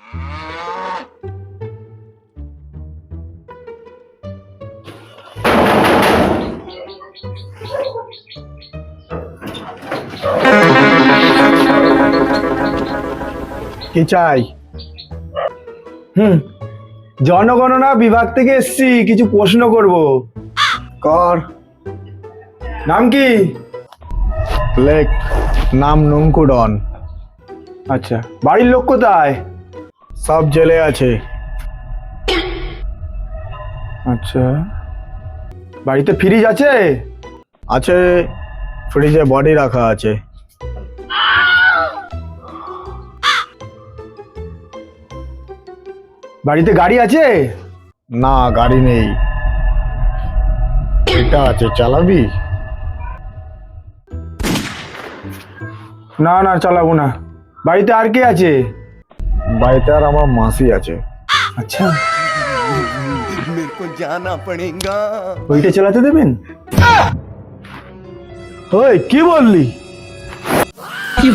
কি চাই? জনগণনা বিভাগ থেকে এসছি, কিছু প্রশ্ন করব। কর। নাম কি? লেখ। নাম নঙ্কুডন। আচ্ছা, বাড়ির লোক কোথায়? সব জেলে আছে। আচ্ছা, বাড়িতে ফ্রিজ আছে? আছে, ফ্রিজে বডি রাখা আছে। বাড়িতে গাড়ি আছে? না, গাড়ি নেই। এটা আছে, চালাবি? না না, চালাবো না। বাড়িতে আর কে আছে? বাড়িতে আর আমার মাসি আছে। আচ্ছা, मेरे को जाना पड़ेगा। ওইটা চালাতে দেবেন? ওই কি বললি? কি